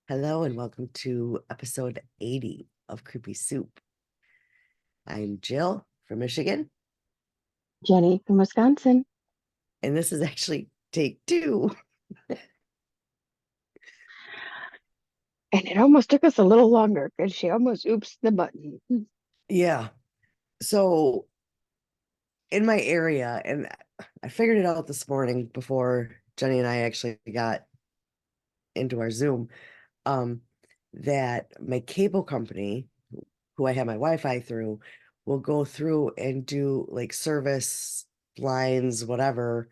Hello and welcome to episode 80 of Creepy Soup. I'm Jill from Michigan, Jenny from Wisconsin. and this is actually take two. And it almost took us a little longer because she almost oops the button. Yeah. So in my area, and I figured it out this morning before Jenny and I actually got into our Zoom, um, that my cable company, who I have my Wi-Fi through, will go through and do like service lines, whatever,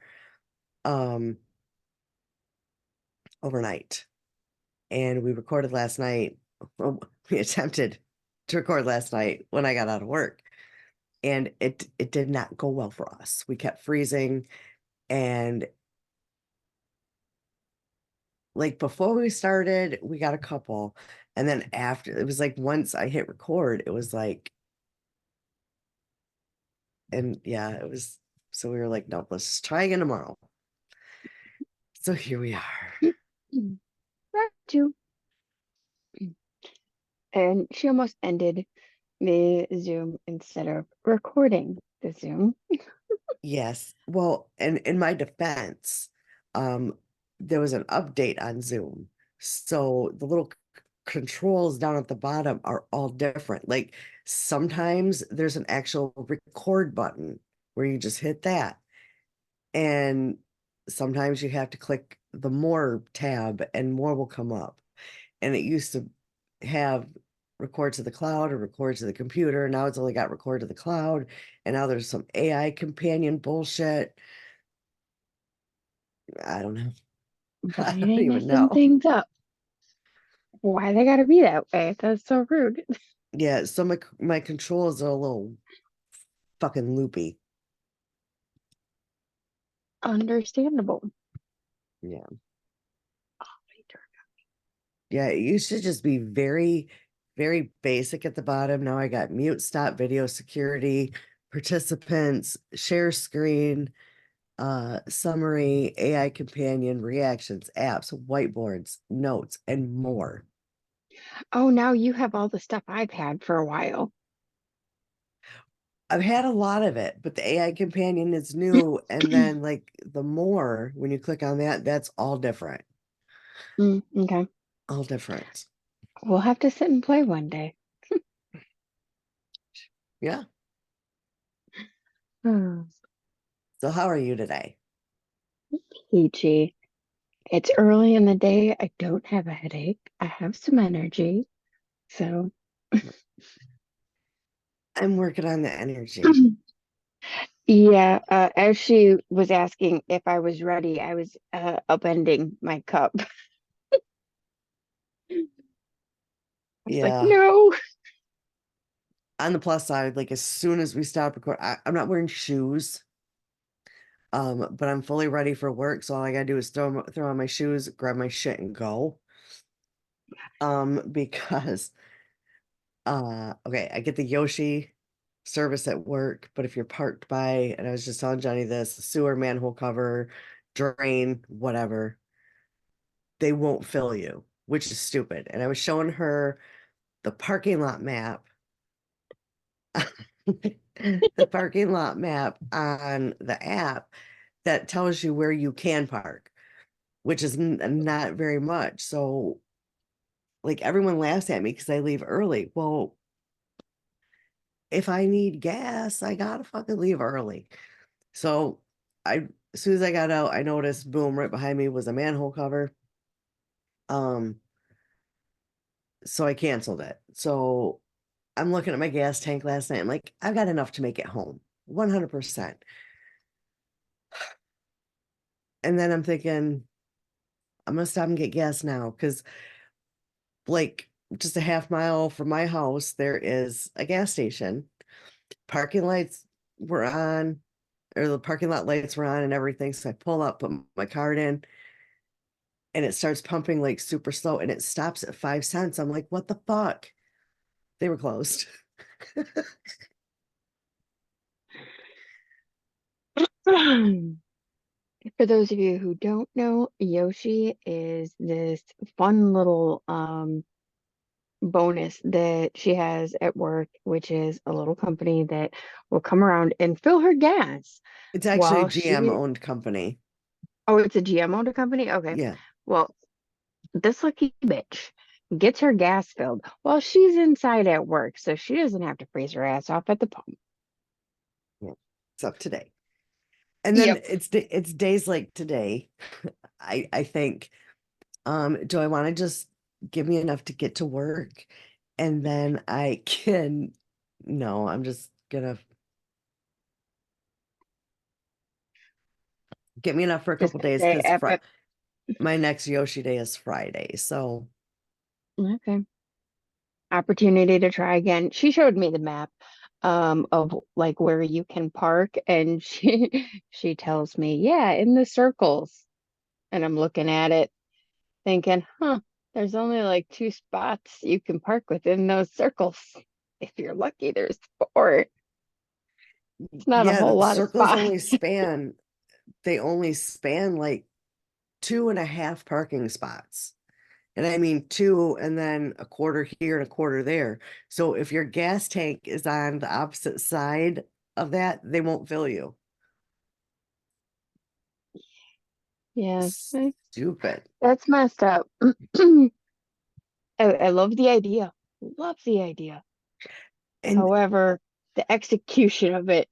um, overnight. And we recorded last night. Well, we attempted to record last night when I got out of work, and it did not go well for us. We kept freezing, and like before we started, we got a couple, and then after it was like once I hit record, it was like, and yeah, it was. So we were like, no, let's just try again tomorrow. So here we are. Back to, and she almost ended the Zoom instead of recording the Zoom. Yes. Well, and in my defense, um, there was an update on Zoom. So the little controls down at the bottom are all different. Like sometimes there's an actual record button where you just hit that. And sometimes you have to click the more tab and more will come up. And it used to have record to the cloud or record to the computer. Now it's only got record to the cloud. And now there's some AI companion bullshit. I don't know. Why I are don't they even messing know. things up? Why they gotta be that way? That's so rude. Yeah, so my controls are a little fucking loopy. Understandable. Yeah. Oh, my turn. Yeah, it used to just be very, very basic at the bottom. Now I got mute, stop, video security, participants, share screen, summary, AI companion, reactions, apps, whiteboards, notes, and more. Oh, now you have all the stuff I've had for a while. I've had a lot of it, but the AI companion is new. And then like the more, when you click on that, that's all different. Okay. All different. We'll have to sit and play one day. Yeah. Hmm. So how are you today? Peachy. It's early in the day. I don't have a headache. I have some energy. So, I'm working on the energy. yeah, as she was asking if I was ready, I was upending my cup. I was like, Yeah. no. On the plus side, like as soon as we stop recording, I'm not wearing shoes. But I'm fully ready for work. So all I gotta do is throw on my shoes, grab my shit, and go. Because okay, I get the Yoshi service at work, but if you're parked by, and I was just telling Johnny this, sewer manhole cover, drain, whatever, they won't fill you, which is stupid. And I was showing her the parking lot map, the parking lot map on the app that tells you where you can park, which is not very much. So, like, everyone laughs at me because I leave early. Well, if I need gas, I gotta fucking leave early. So, as soon as I got out, I noticed, boom, right behind me was a manhole cover. Um, so I canceled it. So I'm looking at my gas tank last night. I'm like, I've got enough to make it home, 100%. And then I'm thinking, I'm gonna stop and get gas now because, like, just a half mile from my house, there is a gas station. Parking lights were on, or the parking lot lights were on and everything. So I pull up, put my card in, and it starts pumping like super slow and it stops at 5 cents. I'm like, what the fuck? They were closed. For those of you who don't know, Yoshi is this fun little bonus that she has at work, which is a little company that will come around and fill her gas It's actually a while GM she, owned company. oh, it's a GM owned company? Okay. Yeah. Well, this lucky bitch gets her gas filled while she's inside at work, so she doesn't have to freeze her ass off at the pump. Yeah. It's up today. And then Yep. it's days like today. I think, do I want to just give me enough to get to work and then I can, no, I'm just gonna get me enough for a Just couple gonna days say because F it. my next Yoshi day is Friday. So Okay. Opportunity to try again. She showed me the map of like where you can park and she tells me, yeah, in the circles. And I'm looking at it thinking, huh, there's only like two spots you can park within those circles. If you're lucky, there's four. It's not a yeah, whole the lot of circles spots. only span, they only span like 2.5 parking spots. And I mean two and then a quarter here and a quarter there. So if your gas tank is on the opposite side of that, they won't fill you. Yeah, Stupid. that's messed up. I love the idea. Love the idea. And However, the execution of it,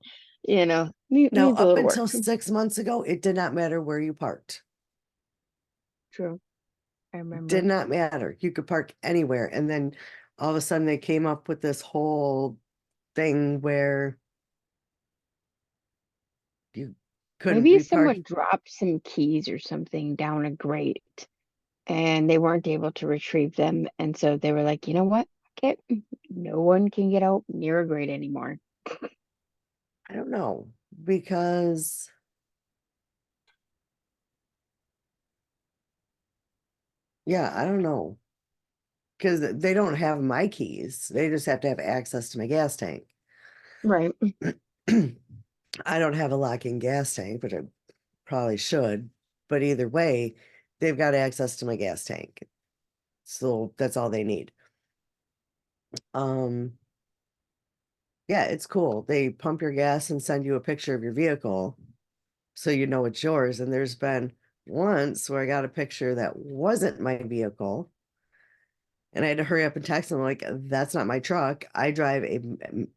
now needs a up little work. until 6 months ago, it did not matter where you parked. True. I Did remember. not matter. You could park anywhere. And then all of a sudden they came up with this whole thing where you couldn't Maybe be parked. someone dropped some keys or something down a grate and they weren't able to retrieve them. And so they were like, you know what? Fuck it. No one can get out near a grate anymore. I don't know because yeah, I don't know because they don't have my keys. They just have to have access to my gas tank. Right. I don't have a lock-in gas tank, but I probably should. But either way, they've got access to my gas tank. So that's all they need. Um, yeah, it's cool. They pump your gas and send you a picture of your vehicle so you know it's yours. And there's been once where I got a picture that wasn't my vehicle. And I had to hurry up and text them like, that's not my truck. I drive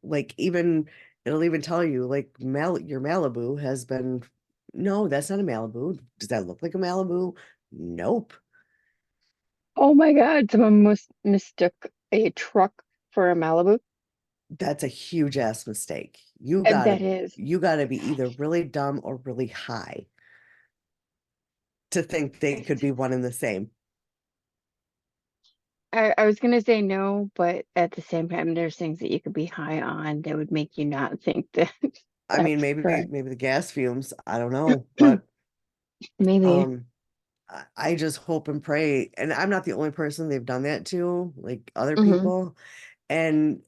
like even it'll even tell you like your Malibu has been, no, that's not a Malibu. Does that look like a Malibu? Nope. Oh my God. Someone must mistook a truck for a Malibu. That's a huge ass mistake. And that is, You gotta be either really dumb or really high to think they could be one and the same. I was gonna say no, but at the same time, there's things that you could be high on that would make you not think that I mean, that's correct. maybe the gas fumes, I don't know, but Maybe. um I just hope and pray, and I'm not the only person they've done that to, like other Hmm. people. And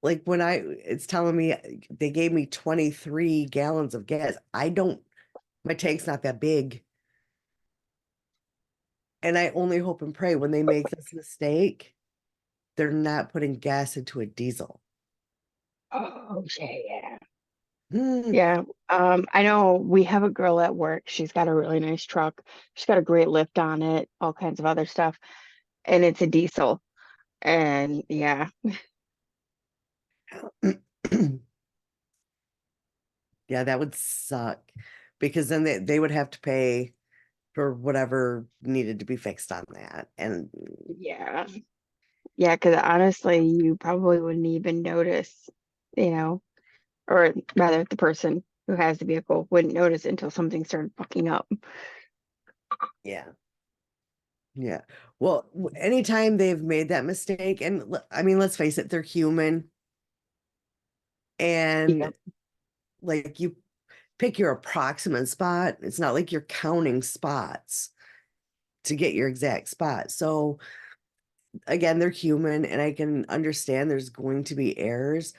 like when it's telling me they gave me 23 gallons of gas. I don't, my tank's not that big. And I only hope and pray when they make this mistake, they're not putting gas into a diesel. Oh, yeah. Hmm, Yeah. I know we have a girl at work. She's got a really nice truck. She's got a great lift on it, all kinds of other stuff. And it's a diesel. And yeah, yeah, that would suck because then they would have to pay for whatever needed to be fixed on that. And yeah. Yeah, because honestly, you probably wouldn't even notice, you know, or rather the person who has the vehicle wouldn't notice until something started fucking up. yeah. Yeah. Well, anytime they've made that mistake, and I mean, let's face it, they're human. And Yep. like you pick your approximate spot. It's not like you're counting spots to get your exact spot. So again, they're human and I can understand there's going to be errors.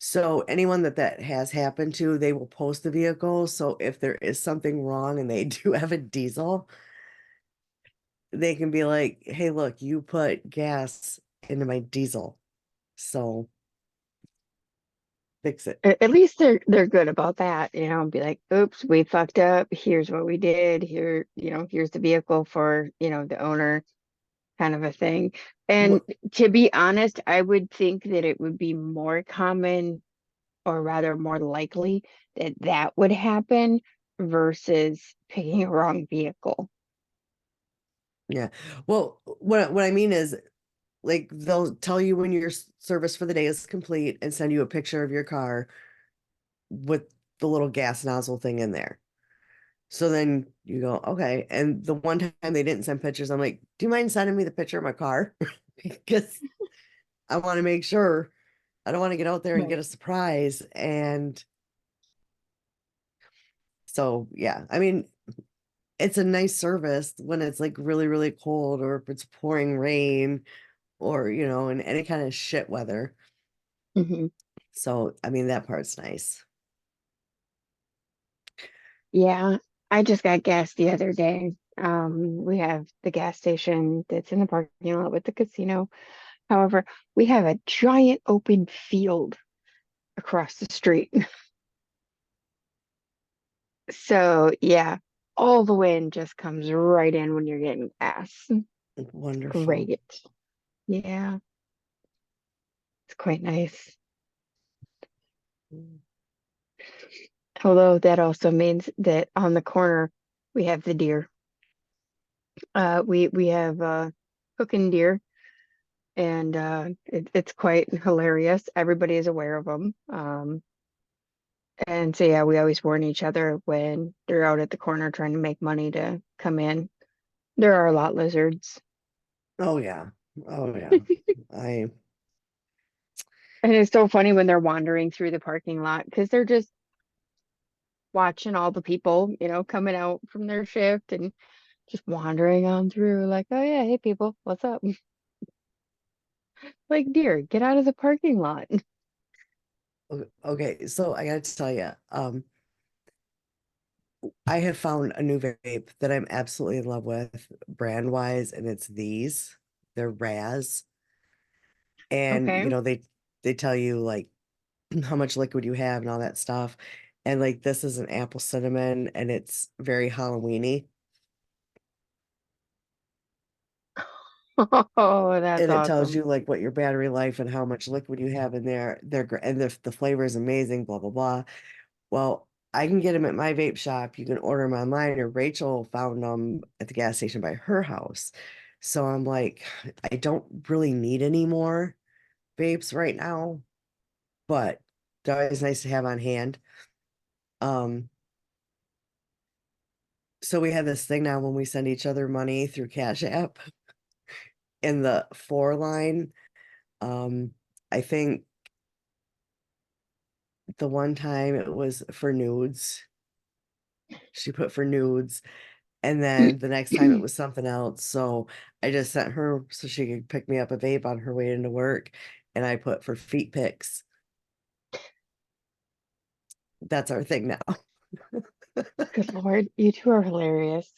So anyone that has happened to, they will post the vehicle. So if there is something wrong and they do have a diesel, they can be like, "Hey, look, you put gas into my diesel, so fix it." At least they're good about that, and be like, oops, we fucked up. Here's what we did. Here, here's the vehicle for, the owner, kind of a thing. And Well, to be honest, I would think that it would be more common, or rather more likely, that that would happen versus picking a wrong vehicle. yeah. Well, what I mean is like they'll tell you when your service for the day is complete and send you a picture of your car with the little gas nozzle thing in there. So then you go, okay. And the one time they didn't send pictures, I'm like, do you mind sending me the picture of my car? Because I want to make sure I don't want to get out there and get Right. a surprise. And so, yeah, I mean, it's a nice service when it's like really, really cold or if it's pouring rain or, in any kind of shit weather. Hmm. So, I mean, that part's nice. Yeah, I just got gas the other day. We have the gas station that's in the parking lot with the casino. However, we have a giant open field across the street. So, yeah, all the wind just comes right in when you're getting gas. It's Wonderful. great. Yeah, it's quite nice. Although that also means that on the corner we have the deer. We have cooking deer, and it's quite hilarious. Everybody is aware of them. And so yeah, we always warn each other when they're out at the corner trying to make money to come in. There are a lot lizards. Oh, yeah. Oh, yeah. I, And it's so funny when they're wandering through the parking lot because they're just watching all the people, coming out from their shift and just wandering on through, like, oh yeah, hey people, what's up? Like, dear, get out of the parking lot. okay. So I got to tell you, I have found a new vape that I'm absolutely in love with brand wise, and it's these. They're Raz. And Okay. they tell you like how much liquid you have and all that stuff. And like this is an apple cinnamon and it's very Halloweeny. Oh, that's And it tells awesome. you like what your battery life and how much liquid you have in there. And the flavor is amazing, blah blah blah. Well, I can get them at my vape shop. You can order them online, or Rachel found them at the gas station by her house. So I'm like, I don't really need any more vapes right now, but they're always nice to have on hand. Um, so we have this thing now when we send each other money through Cash App in the four line. Um, I think the one time it was for nudes. She put for nudes. And then the next time it was something else. So I just sent her so she could pick me up a vape on her way into work. And I put for feet pics. That's our thing now. Good Lord, you two are hilarious.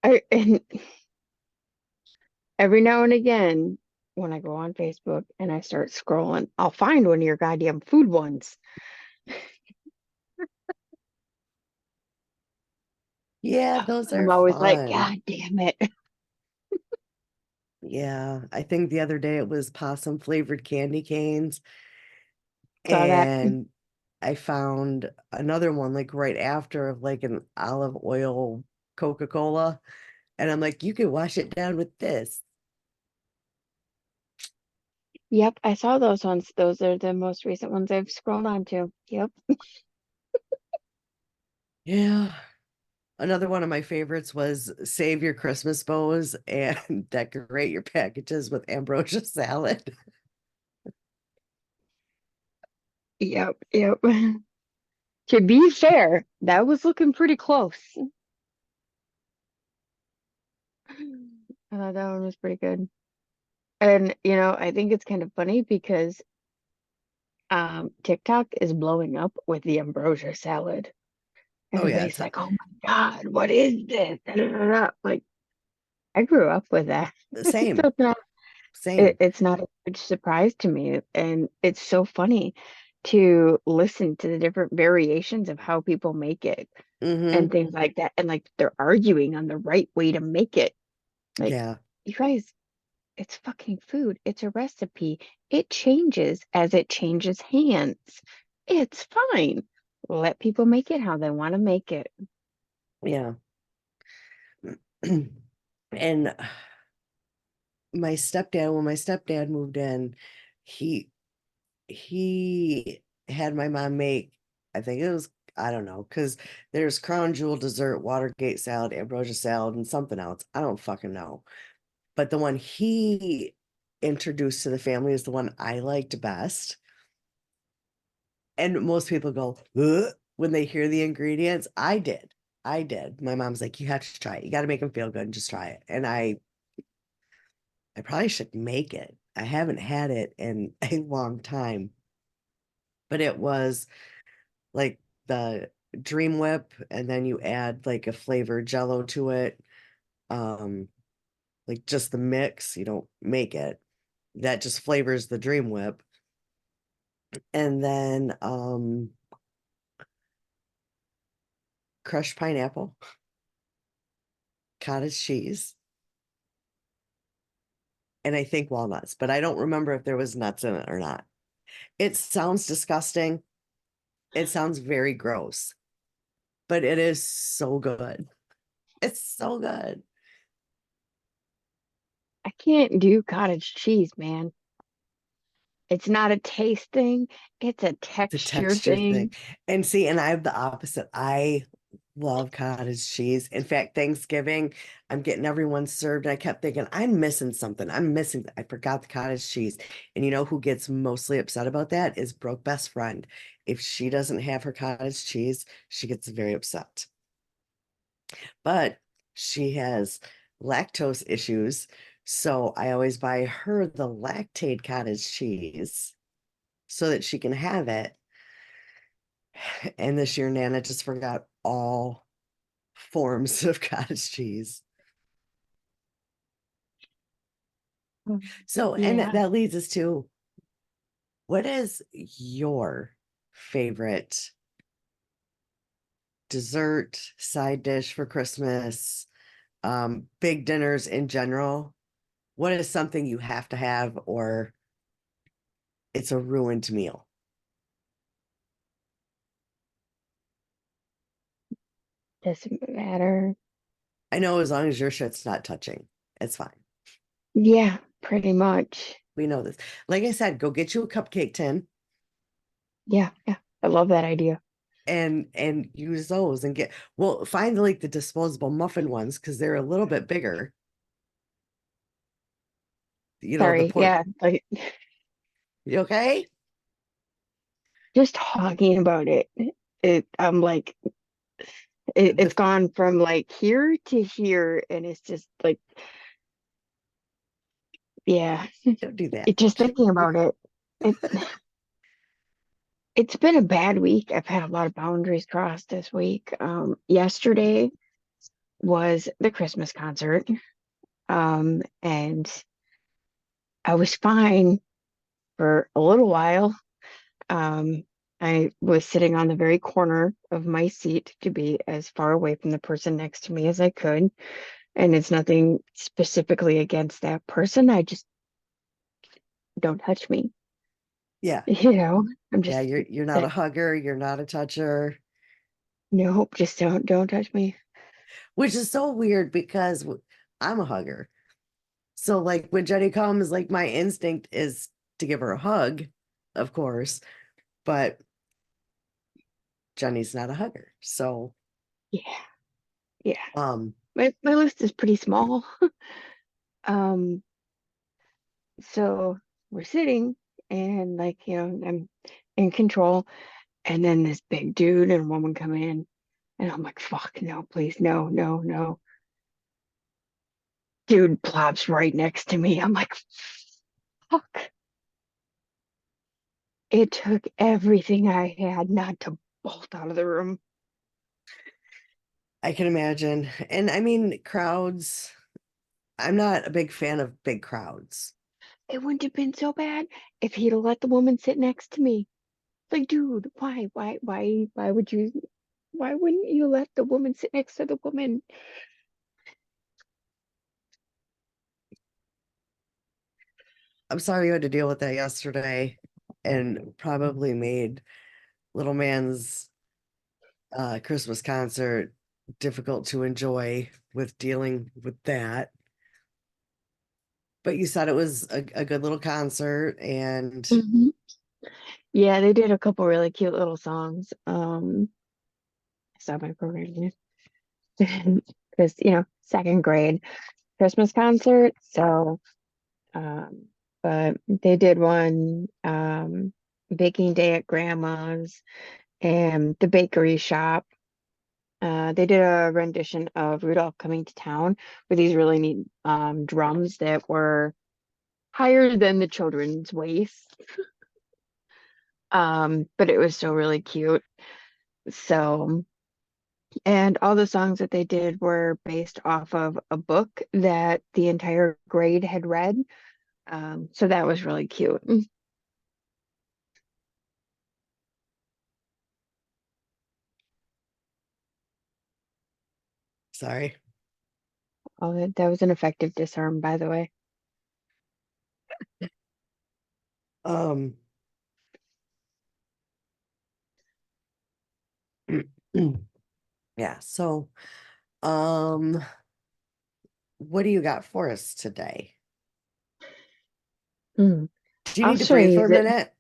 And every now and again, when I go on Facebook and I start scrolling, I'll find one of your goddamn food ones. Yeah, those I'm are always like, fun. God damn it. Yeah, I think the other day it was possum flavored candy canes. Saw that. And I found another one like right after of like an olive oil Coca-Cola. And I'm like, you can wash it down with this. Yep, I saw those ones. Those are the most recent ones I've scrolled on to. Yep. Yeah. Another one of my favorites was save your Christmas bows and decorate your packages with ambrosia salad. Yep. Yep. To be fair, that was looking pretty close. I thought that one was pretty good. And, I think it's kind of funny because TikTok is blowing up with the ambrosia salad. Oh yeah, Everybody's like, "Oh my God, what is this?" Da, da, da, da. Like, I grew up with that. same, So same. it's not a huge surprise to me. And it's so funny to listen to the different variations of how people make it Mm-hmm. and things like that. And like they're arguing on the right way to make it. Like, Yeah, you guys, it's fucking food. It's a recipe. It changes as it changes hands. It's fine. Let people make it how they want to make it. yeah. And when my stepdad moved in, he he had my mom make, I think it was, I don't know, because there's crown jewel dessert, Watergate salad, ambrosia salad, and something else. I don't fucking know. But the one he introduced to the family is the one I liked best. And most people go, "Ugh," when they hear the ingredients. I did. I did. My mom's like, you have to try it. You got to make them feel good and just try it. And I probably should make it. I haven't had it in a long time, but it was like the Dream Whip, and then you add like a flavored jello to it. Um, like just the mix, you don't make it. That just flavors the Dream Whip. And then crushed pineapple, cottage cheese, and I think walnuts, but I don't remember if there was nuts in it or not. It sounds disgusting. It sounds very gross, but it is so good. It's so good. I can't do cottage cheese, man. It's not a taste thing, it's a The texture texture thing. thing. And see, and I have the opposite. I love cottage cheese. In fact, Thanksgiving, I'm getting everyone served. And I kept thinking, I'm missing something. I forgot the cottage cheese. And you know who gets mostly upset about that is Brooke best friend. If she doesn't have her cottage cheese, she gets very upset. But she has lactose issues. So I always buy her the lactate cottage cheese so that she can have it. And this year, Nana just forgot all forms of cottage cheese. Mm. So, and Yeah. that leads us to, what is your favorite dessert, side dish for Christmas, big dinners in general? What is something you have to have, or it's a ruined meal? Doesn't matter. I know as long as your shit's not touching, it's fine. Yeah, pretty much. We know this. Like I said, go get you a cupcake tin Yeah, yeah. I love that idea. and use those and get, well, find like the disposable muffin ones because they're a little bit bigger. The Sorry. port. Yeah, like You okay? just talking about it, I'm like it's The gone from like here to here and it's just like yeah, Don't do that. it just thinking about it. It it's been a bad week. I've had a lot of boundaries crossed this week. Yesterday was the Christmas concert. And I was fine for a little while. Um, I was sitting on the very corner of my seat to be as far away from the person next to me as I could. And it's nothing specifically against that person. I just don't touch me. Yeah. I'm Yeah, just you're not a that hugger, you're not a toucher, nope, just don't touch me. which is so weird because I'm a hugger. So like when Jenny comes, like my instinct is to give her a hug, of course, but Jenny's not a hugger. So Yeah, yeah. um My list is pretty small. Um, so we're sitting and like, I'm in control. And then this big dude and woman come in, and I'm like, fuck, no, please, no, no, no. Dude plops right next to me. I'm like, fuck. It took everything I had not to bolt out of the room. I can imagine. And I mean, crowds, I'm not a big fan of big crowds. It wouldn't have been so bad if he'd have let the woman sit next to me. Like, dude, why would you, why wouldn't you let the woman sit next to the woman? I'm sorry you had to deal with that yesterday and probably made little man's Christmas concert difficult to enjoy with dealing with that. But you said it was a good little concert and Mhm. Yeah, they did a couple really cute little songs. I saw my program because, second grade Christmas concert. So, um, but they did one, baking day at grandma's and the bakery shop. They did a rendition of Rudolph Coming to Town with these really neat drums that were higher than the children's waist. But it was still really cute. So, and all the songs that they did were based off of a book that the entire grade had read. So that was really cute. sorry. Oh, that was an effective disarm, by the way. Um yeah, so um what do you got for us today? Mm. Do you I'll need to show breathe you for a that. minute?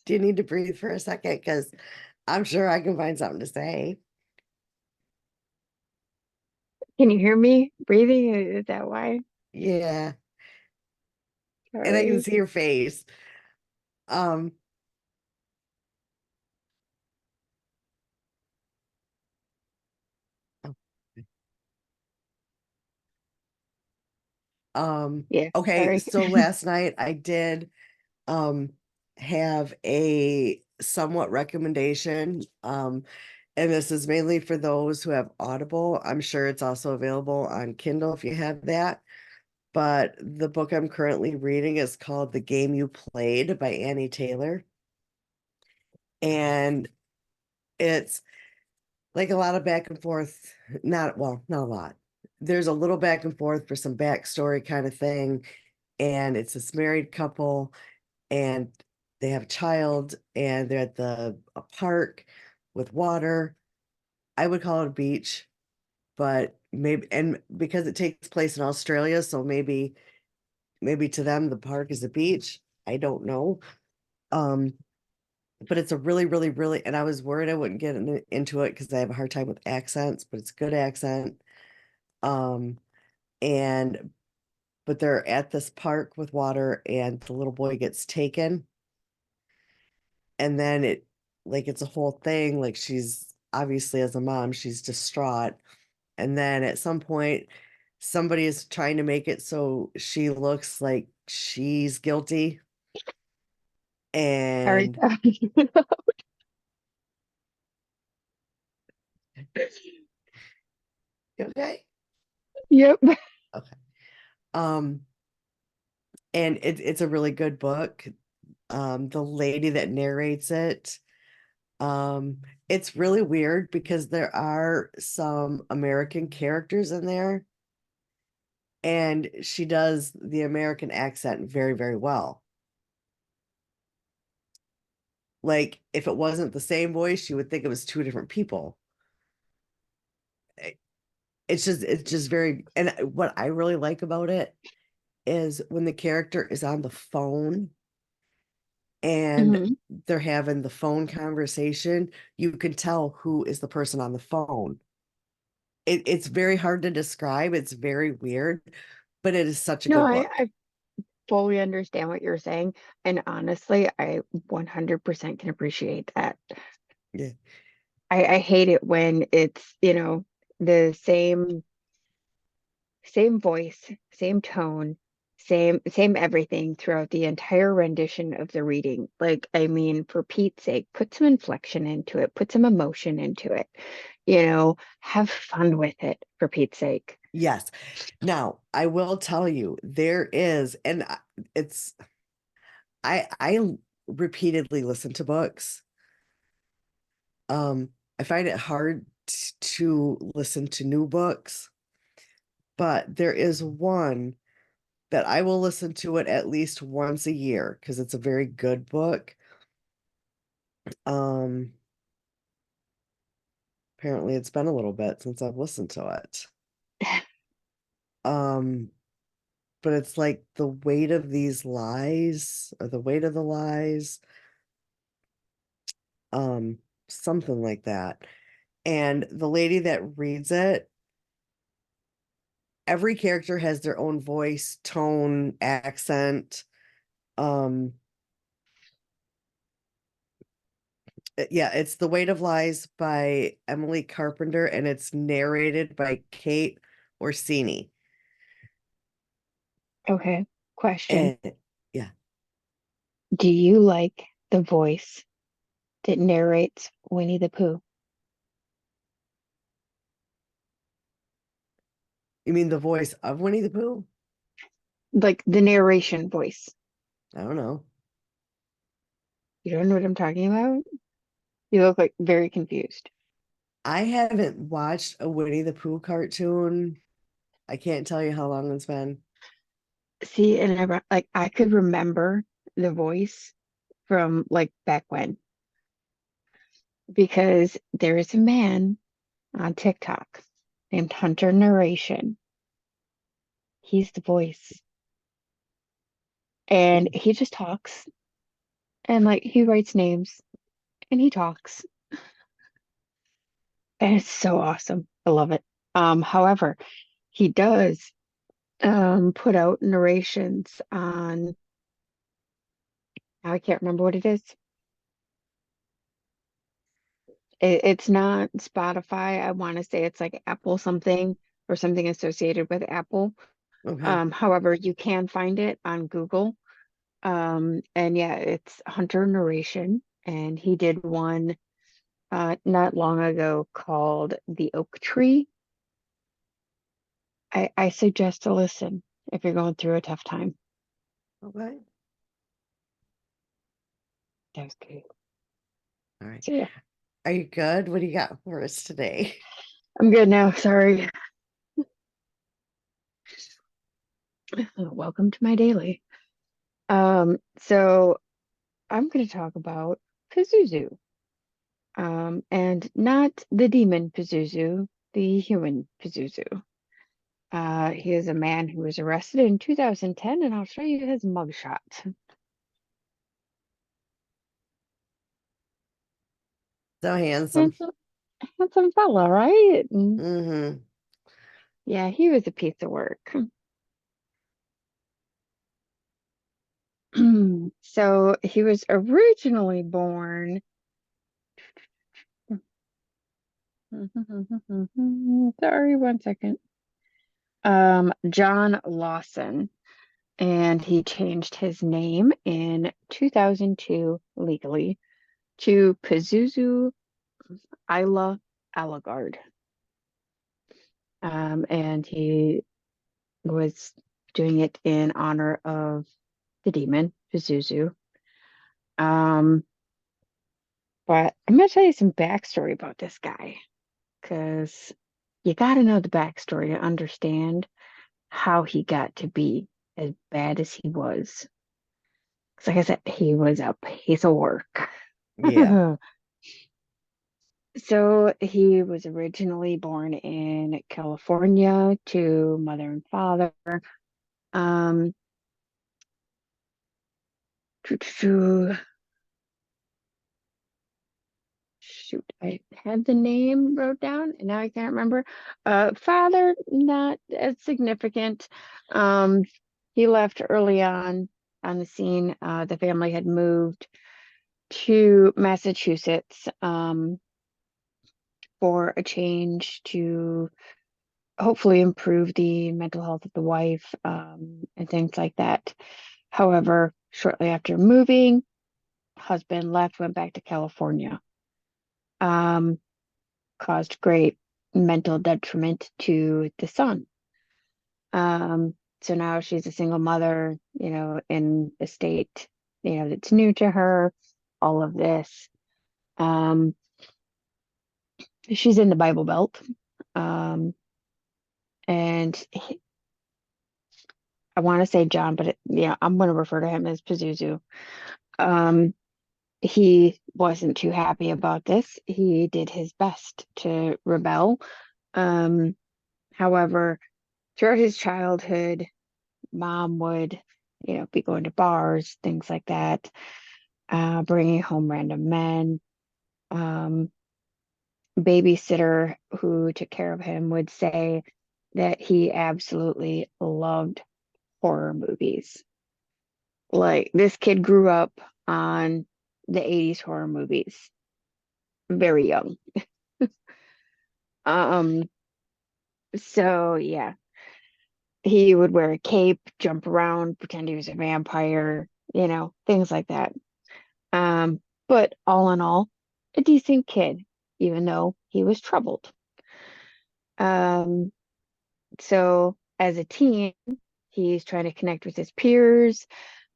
Do you need to breathe for a second? Because I'm sure I can find something to say. Can you hear me breathing? Is that why? Yeah, and I can Sorry. see your face. Um, Yeah, okay, sorry. so last night I did um have a somewhat recommendation. And this is mainly for those who have Audible. I'm sure it's also available on Kindle if you have that. But the book I'm currently reading is called The Game You Played by Annie Taylor. And it's like a lot of back and forth, not well, not a lot. There's a little back and forth for some backstory kind of thing. And it's this married couple and they have a child and they're at a park with water. I would call it a beach, but maybe and because it takes place in Australia, so maybe to them the park is a beach. I don't know. Um, but it's a really, really, really, and I was worried I wouldn't get into it because I have a hard time with accents, but it's a good accent. Um, and but they're at this park with water, and the little boy gets taken, and then it's a whole thing. Like she's obviously as a mom, she's distraught, and then at some point, somebody is trying to make it so she looks like she's guilty, Sorry. and okay, Yep. okay. Um, and it's a really good book. The lady that narrates it, um, it's really weird because there are some American characters in there, and she does the American accent very, very well. Like if it wasn't the same voice, you would think it was two different people. It- it's just very, and what I really like about it is when the character is on the phone and Mhm. they're having the phone conversation, you can tell who is the person on the phone. It's very hard to describe. It's very weird, but it is such a No, good I, book. I fully understand what you're saying. And honestly, I 100% can appreciate that. Yeah. I hate it when it's, the same voice, same tone, Same everything throughout the entire rendition of the reading. Like, I mean, for Pete's sake, put some inflection into it, put some emotion into it, have fun with it for Pete's sake. Yes. Now, I will tell you, there is, and it's, I repeatedly listen to books. I find it hard to listen to new books, but there is one that I will listen to it at least once a year because it's a very good book. Um, Apparently it's been a little bit since I've listened to it. Um, but it's like The Weight of These Lies or The Weight of the Lies, um, something like that. And the lady that reads it, every character has their own voice, tone, accent. Um, yeah, it's The Weight of Lies by Emily Carpenter, and it's narrated by Kate Orsini. Okay, question. And yeah, Do you like the voice that narrates Winnie the Pooh? you mean the voice of Winnie the Pooh? Like the narration voice. I don't know. You don't know what I'm talking about? You look like very confused. I haven't watched a Winnie the Pooh cartoon. I can't tell you how long it's been. See, and like I could remember the voice from like back when because there is a man on TikTok named Hunter Narration. He's the voice. And Mm. he just talks and like he writes names and he talks. And it's so awesome. I love it. However, he does put out narrations on I can't remember what it is. It's not Spotify. I want to say it's like Apple something or something associated with Apple. Okay. However, you can find it on Google. And yeah, it's Hunter Narration, and he did one not long ago called The Oak Tree. I suggest to listen if you're going through a tough time. Okay. That was good. All right. So yeah, Are you good? What do you got for us today? I'm good now. Sorry. Welcome to my daily. So I'm going to talk about Pazuzu. And not the demon Pazuzu, the human Pazuzu. He is a man who was arrested in 2010, and I'll show you his mugshot. So handsome. Handsome, handsome fella, right? Mm-hmm. Yeah, he was a piece of work. So he was originally born. Sorry, one second. John Lawson, and he changed his name in 2002 legally to Pazuzu Isla Alagard. And he was doing it in honor of the demon, Pazuzu. Um, but I'm going to tell you some backstory about this guy because you got to know the backstory to understand how he got to be as bad as he was. 'Cause like I said, he was a piece of work. Yeah. So he was originally born in California to mother and father. Um, shoot, I had the name wrote down and now I can't remember. Father, not as significant. Um, he left early on the scene. The family had moved to Massachusetts for a change to hopefully improve the mental health of the wife, and things like that. However, shortly after moving, husband left, went back to California, um, caused great mental detriment to the son. Um, so now she's a single mother, in a state, that's new to her, all of this. Um, she's in the Bible Belt. Um, and I want to say John, but I'm going to refer to him as Pazuzu. Um, he wasn't too happy about this. He did his best to rebel. Um, However, throughout his childhood, mom would, be going to bars, things like that, bringing home random men. Um, Babysitter who took care of him would say that he absolutely loved horror movies. Like this kid grew up on the 80s horror movies, very young. Um, so yeah, he would wear a cape, jump around, pretend he was a vampire, things like that. But all in all, a decent kid, even though he was troubled. Um, so as a teen, he's trying to connect with his peers,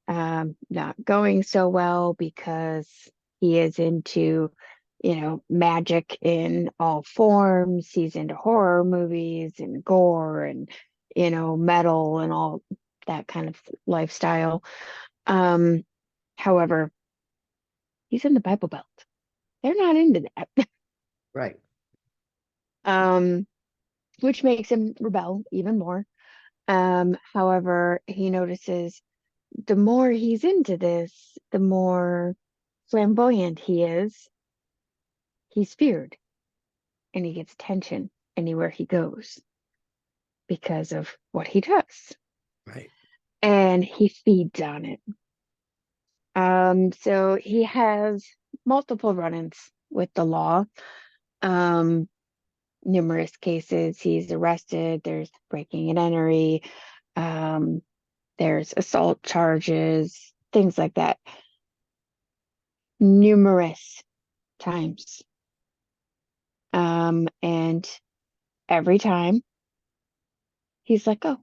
not going so well because he is into, magic in all forms. He's into horror movies and gore and, metal and all that kind of lifestyle. Um, However, he's in the Bible Belt. They're not into that. Right. Um, which makes him rebel even more. However, he notices the more he's into this, the more flamboyant he is. He's feared and he gets attention anywhere he goes because of what he does. Right. And he feeds on it. So he has multiple run-ins with the law. Um, Numerous cases. He's arrested. There's breaking and entering. Um, there's assault charges, things like that. Numerous times. And every time he's like, oh,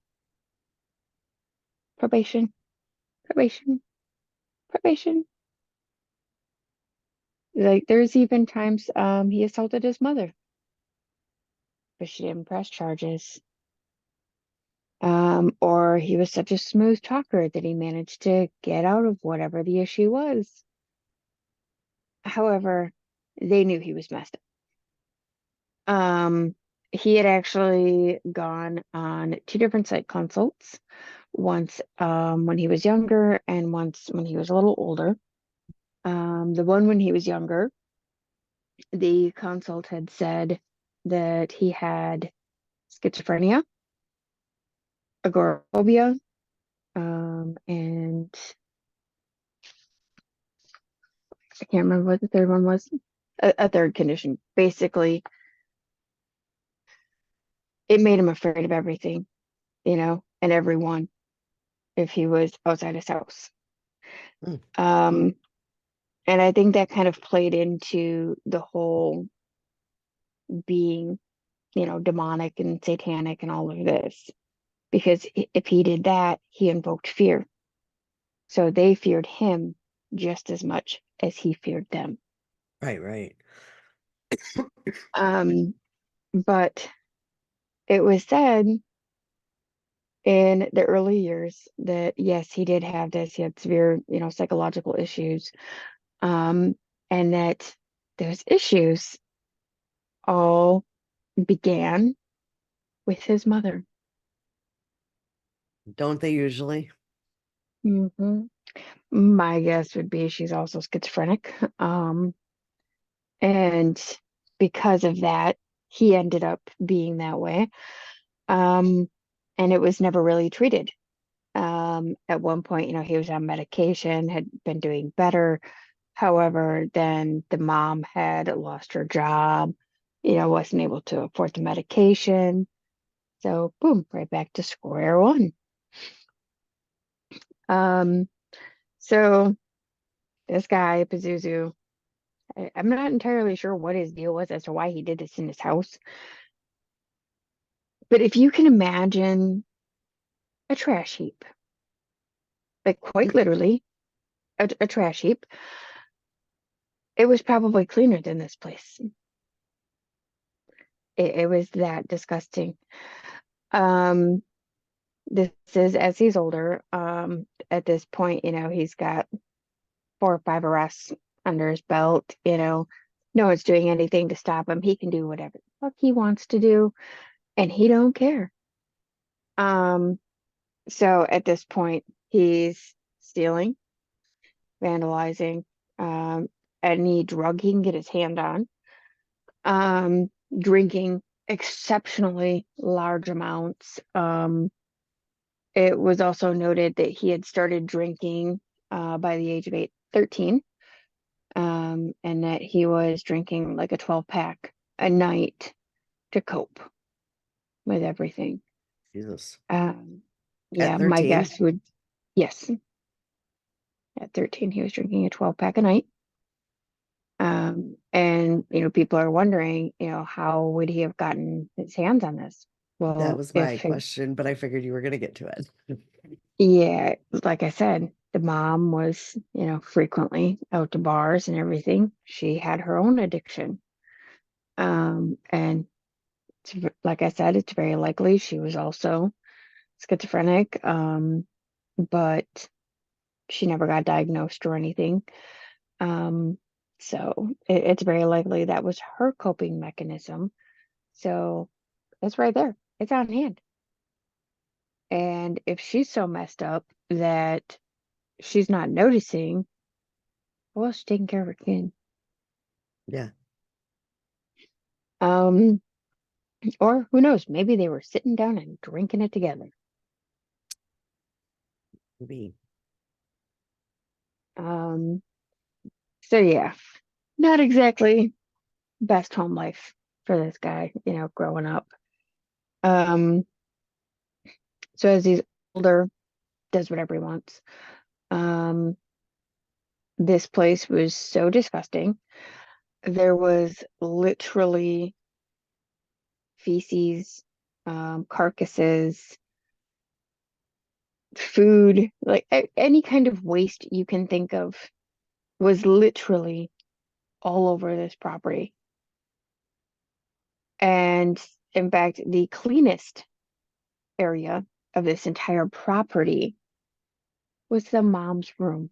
probation, probation, probation. Like there's even times he assaulted his mother, but she didn't press charges. Or he was such a smooth talker that he managed to get out of whatever the issue was. However, they knew he was messed up. He had actually gone on two different psych consults, once when he was younger and once when he was a little older. The one when he was younger, the consult had said that he had schizophrenia, agoraphobia, and I can't remember what the third one was. A third condition. Basically, it made him afraid of everything, and everyone if he was outside his house. Mm. Um, and I think that kind of played into the whole being, demonic and satanic and all of this. Because if he did that, he invoked fear. So they feared him just as much as he feared them. Right. Right. Um, but it was said in the early years that yes, he did have this. He had severe, psychological issues. Um, and that those issues all began with his mother. Don't they usually? Hmm. My guess would be she's also schizophrenic. And because of that, he ended up being that way. Um, and it was never really treated. At one point, he was on medication, had been doing better. However, then the mom had lost her job, wasn't able to afford the medication. So boom, right back to square one. Um, so this guy, Pazuzu, I'm not entirely sure what his deal was as to why he did this in his house. But if you can imagine a trash heap, like quite literally a trash heap, it was probably cleaner than this place. It was that disgusting. Um, this is as he's older. At this point, he's got 4 or 5 arrests under his belt. No one's doing anything to stop him. He can do whatever the fuck he wants to do, and he don't care. Um, so at this point, he's stealing, vandalizing, um, any drug he can get his hand on, drinking exceptionally large amounts. It was also noted that he had started drinking by the age of 13, and that he was drinking like a 12 pack a night to cope with everything. Jesus. Um, At yeah, my 13? guess would, yes, at 13, he was drinking a 12 pack a night. And people are wondering, how would he have gotten his hands on this? That Well, was my question, but I figured you were going to get to it. yeah, like I said, the mom was, frequently out to bars and everything. She had her own addiction. And like I said, it's very likely she was also schizophrenic, but she never got diagnosed or anything. Um, so it's very likely that was her coping mechanism. So it's right there. It's on hand. And if she's so messed up that she's not noticing, well, she's taking care of her kid. Yeah, Um, or who knows, maybe they were sitting down and drinking it together. maybe. Um, so yeah, not exactly best home life for this guy, growing up. Um, so as he's older, does whatever he wants. Um, this place was so disgusting. There was literally feces, carcasses, food, like any kind of waste you can think of was literally all over this property. And in fact, the cleanest area of this entire property was the mom's room.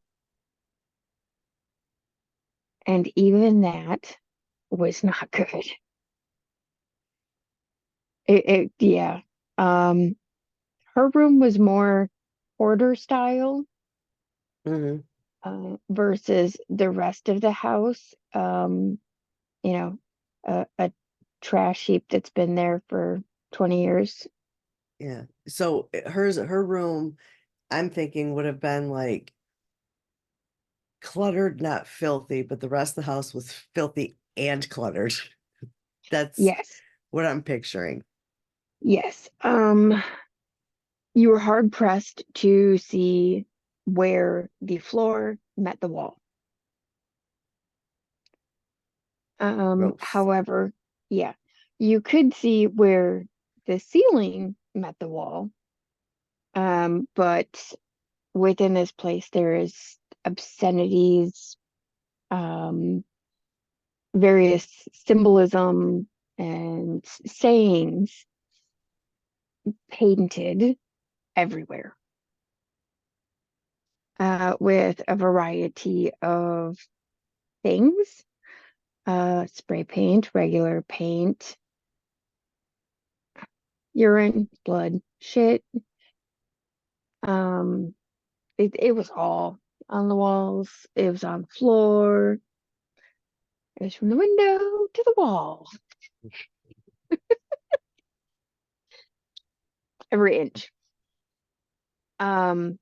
And even that was not good. Yeah. Um, her room was more hoarder style, Hmm. versus the rest of the house. You know, a trash heap that's been there for 20 years. Yeah. So her room, I'm thinking would have been like cluttered, not filthy, but the rest of the house was filthy and cluttered. That's Yes, what I'm picturing. yes. You were hard pressed to see where the floor met the wall. Gross. However, yeah, you could see where the ceiling met the wall. But within this place, there is obscenities, um, various symbolism and sayings painted everywhere, with a variety of things, spray paint, regular paint, urine, blood, shit. Um, it was all on the walls. It was on the floor. It was from the window to the wall, every inch. Um,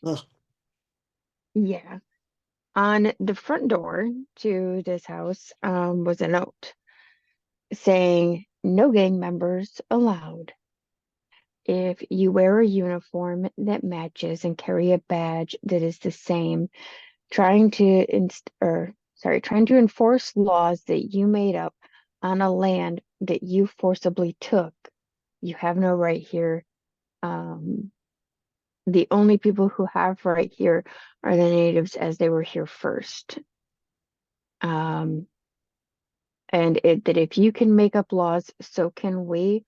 Ugh. yeah. On the front door to this house, was a note saying No gang members allowed. If you wear a uniform that matches and carry a badge that is the same, trying to enforce laws that you made up on a land that you forcibly took, you have no right here. Um, the only people who have right here are the natives as they were here first. Um, that if you can make up laws, so can we,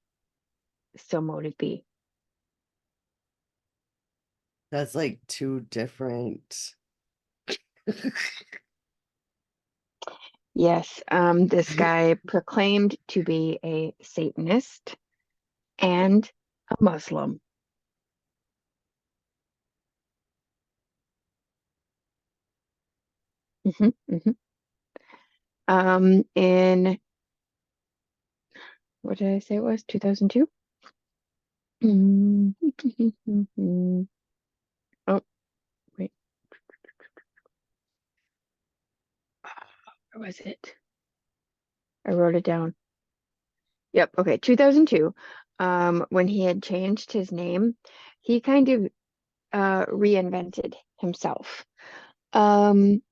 so mote it be. That's like two different. Yes, this guy proclaimed to be a Satanist and a Muslim. Hmm hmm In what did I say it was? 2002? Oh, wait, where was it? I wrote it down. Yep, okay, 2002. When he had changed his name, he kind of reinvented himself. Um,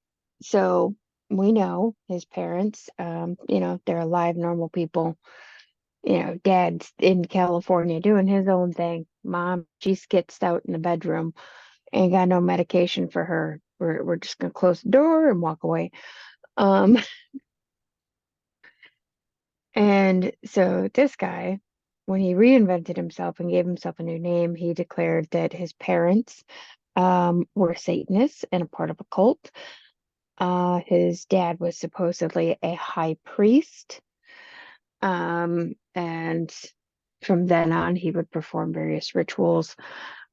so we know his parents, they're alive, normal people. Dad's in California doing his own thing. Mom, she skits out in the bedroom. Ain't got no medication for her. We're just gonna close the door and walk away. Um, and so this guy, when he reinvented himself and gave himself a new name, he declared that his parents were Satanists and a part of a cult. His dad was supposedly a high priest. And from then on, he would perform various rituals,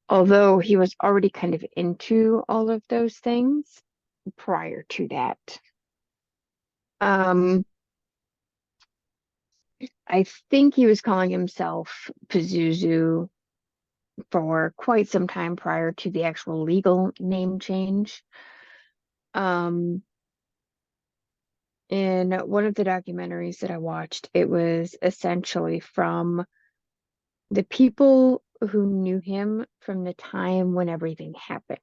although he was already kind of into all of those things prior to that. Um, I think he was calling himself Pazuzu for quite some time prior to the actual legal name change. Um, in one of the documentaries that I watched, it was essentially from the people who knew him from the time when everything happened.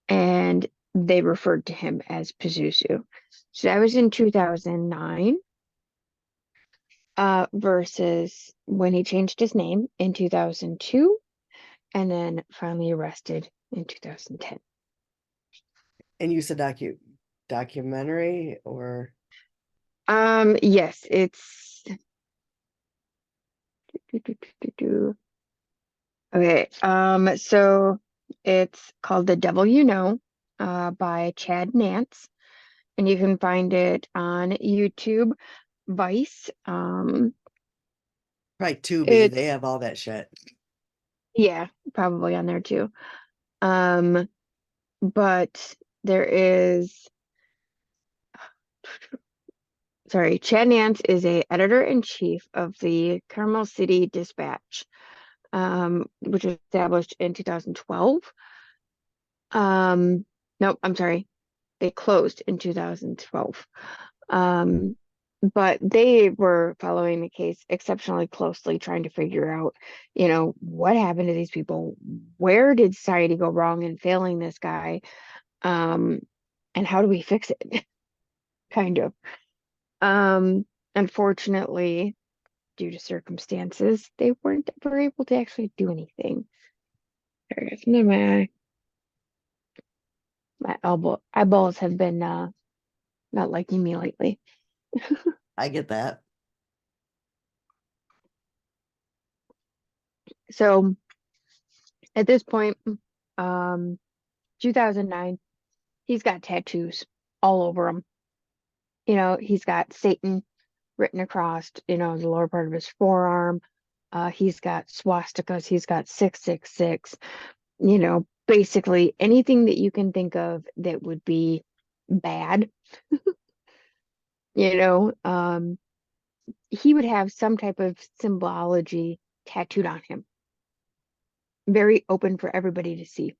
And they referred to him as Pazuzu. So that was in 2009, versus when he changed his name in 2002 and then finally arrested in 2010. And you said documentary or Yes, it's okay. So it's called The Devil You Know, by Chad Nance, and you can find it on YouTube, Vice. probably Tubi. They It's have all that shit. Yeah, probably on there too. Um, but there is, sorry, Chad Nance is a editor-in-chief of the Carmel City Dispatch, which was established in 2012. Nope, I'm sorry, they closed in 2012. Um, but they were following the case exceptionally closely, trying to figure out, what happened to these people? Where did society go wrong in failing this guy? Um, and how do we fix it? Kind of. Um, Unfortunately, due to circumstances, they weren't ever able to actually do anything. Sorry, guys. My eyeballs have been not liking me lately. I get that. So at this point, um, 2009, he's got tattoos all over him. He's got Satan written across, the lower part of his forearm. He's got swastikas. He's got 666. Basically anything that you can think of that would be bad. You know, um, he would have some type of symbology tattooed on him, very open for everybody to see.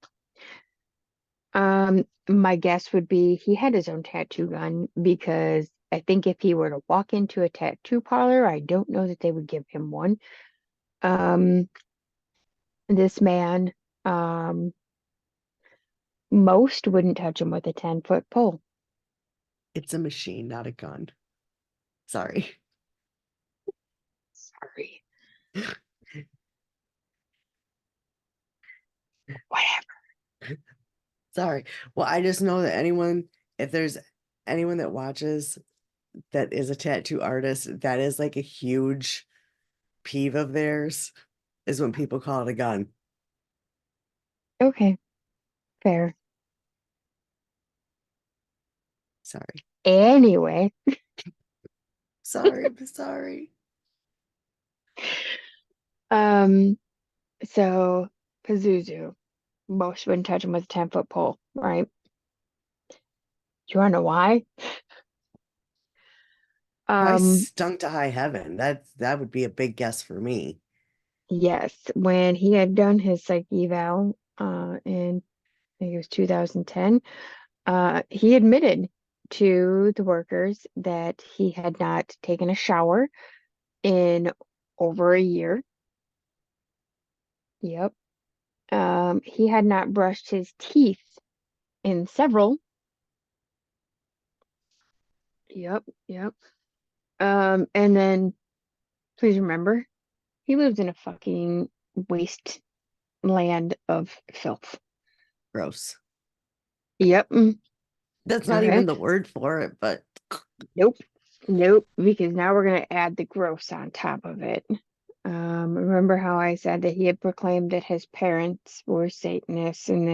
My guess would be he had his own tattoo gun because I think if he were to walk into a tattoo parlor, I don't know that they would give him one. Um, this man, um, most wouldn't touch him with a 10-foot pole. It's a machine, not a gun. Sorry. Sorry. Whatever. Sorry. Well, I just know that anyone, if there's anyone that watches that is a tattoo artist, that is like a huge peeve of theirs, is when people call it a gun. Okay, fair. Sorry. Anyway, Sorry. I'm sorry. um, so Pazuzu, most wouldn't touch him with a 10-foot pole, right? Do you want to know why? Probably Um, stunk to high heaven. That would be a big guess for me. yes, when he had done his psych eval, in I think it was 2010, he admitted to the workers that he had not taken a shower in over a year. Yep. He had not brushed his teeth in several. Yep, yep. And then please remember, he lives in a fucking wasteland of filth. Gross. Yep. That's not Okay. even the word for it, but Nope. Nope. Because now we're gonna add the gross on top of it. Remember how I said that he had proclaimed that his parents were Satanists and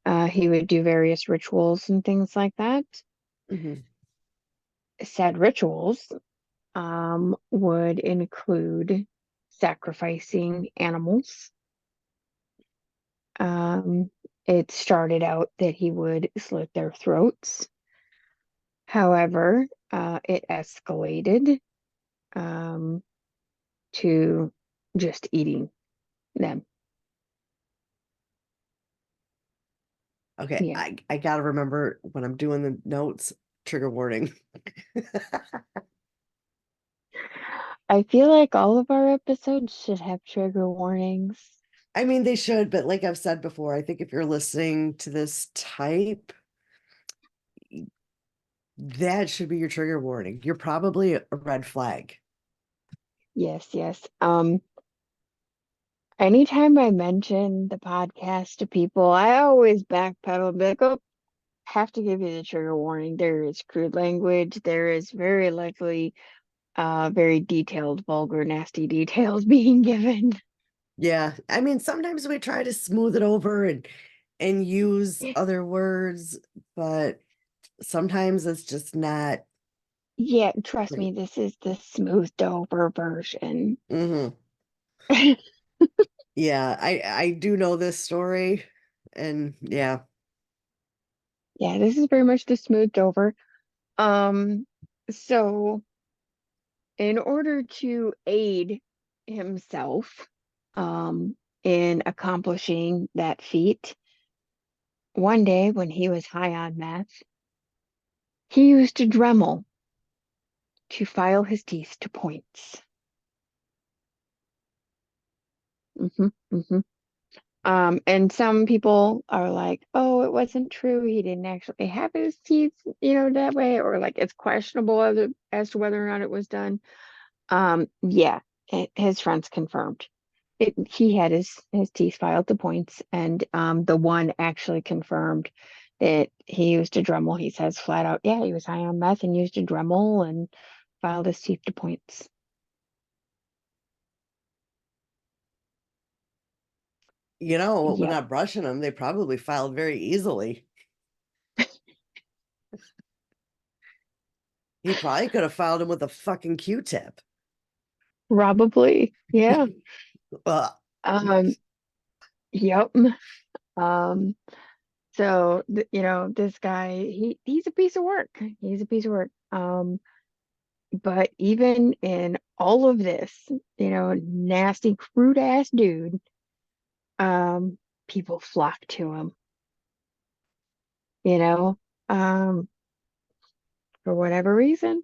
that he would do various rituals and things like that? mhm. Said rituals would include sacrificing animals. Um, it started out that he would slit their throats. However, it escalated um, to just eating them. Okay, Yeah. I gotta remember when I'm doing the notes, trigger warning. I feel like all of our episodes should have trigger warnings. I mean, they should, but like I've said before, I think if you're listening to this type, that should be your trigger warning. You're probably a red flag. Yes, yes. Anytime I mention the podcast to people, I always backpedal and be like, oh, have to give you the trigger warning. There is crude language. There is very likely very detailed, vulgar, nasty details being given. Yeah, I mean, sometimes we try to smooth it over and use other words, but sometimes it's just not Yeah, trust great. me, this is the smoothed over version. Hmm. Yeah, I do know this story, and yeah, Yeah, this is very much the smoothed over. Um, so in order to aid himself, in accomplishing that feat, one day when he was high on meth, he used a Dremel to file his teeth to points. Hmm hmm And some people are like, oh, it wasn't true. He didn't actually have his teeth, that way, or like it's questionable as to whether or not it was done. Yeah, his friends confirmed he had his teeth filed to points, and the one actually confirmed that he used a Dremel. He says flat out, yeah, he was high on meth and used a Dremel and filed his teeth to points. when Yep, not brushing them, they probably filed very easily. He probably could have filed them with a fucking Q-tip. probably. Yeah. Ugh. Um, yep. Um, So, this guy, he's a piece of work. He's a piece of work. But even in all of this, nasty, crude ass dude, um, people flock to him, you know. Um, for whatever reason,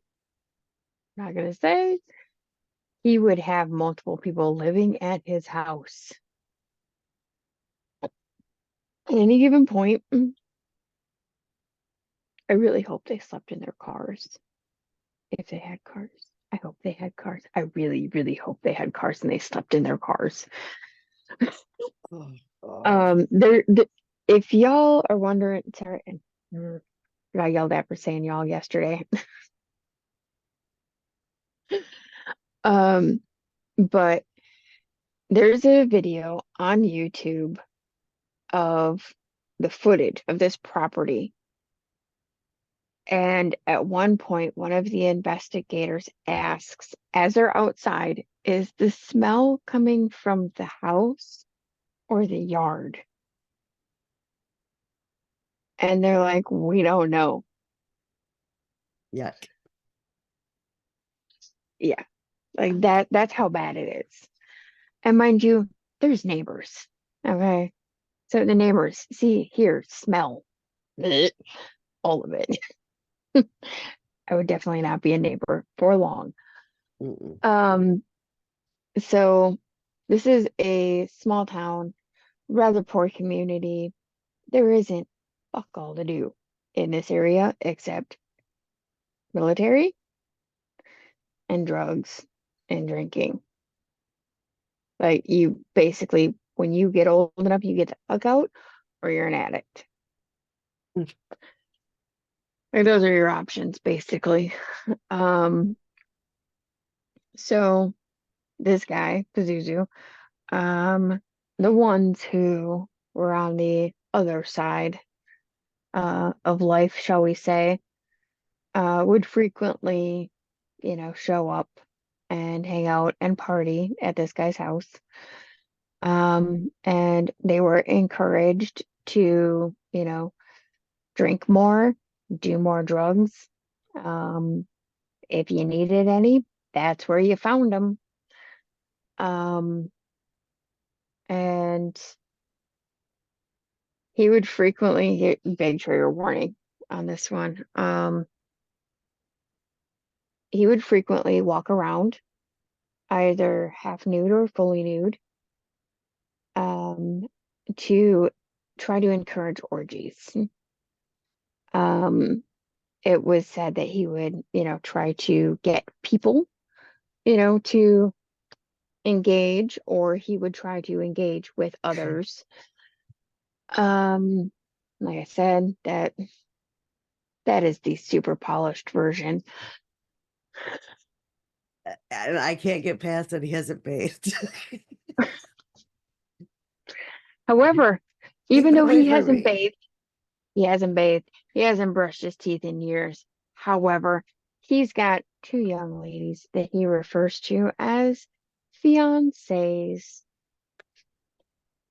not gonna say, he would have multiple people living at his house. At any given point, I really hope they slept in their cars. If they had cars. I hope they had cars. I really, really hope they had cars and they slept in their cars. Oh, God. If y'all are wondering, sorry, mm, I yelled at for saying y'all yesterday. Um, but there's a video on YouTube of the footage of this property. And at one point, one of the investigators asks, as they're outside, is the smell coming from the house or the yard? And they're like, we don't know. Yuck. Yeah, like that's how bad it is. And mind you, there's neighbors. Okay. So the neighbors see, hear, smell bleh, all of it. I would definitely not be a neighbor for long. Mm-mm. Um, so this is a small town, rather poor community. There isn't fuck all to do in this area except military and drugs and drinking. Like you basically, when you get old enough, you get the fuck out or you're an addict. Like those are your options, basically. Um, so this guy, Pazuzu, um, the ones who were on the other side of life, shall we say, would frequently, show up and hang out and party at this guy's house. And they were encouraged to, drink more, do more drugs. Um, if you needed any, that's where you found them. Um, and he would frequently get big trigger warning on this one. He would frequently walk around either half nude or fully nude, um, to try to encourage orgies. Um, it was said that he would, try to get people, to engage, or he would try to engage with others. Um, like I said, that is the super polished version. And I can't get past that he hasn't bathed. However, Keep even it though away from me. he hasn't bathed, he hasn't brushed his teeth in years. However, he's got two young ladies that he refers to as fiancés.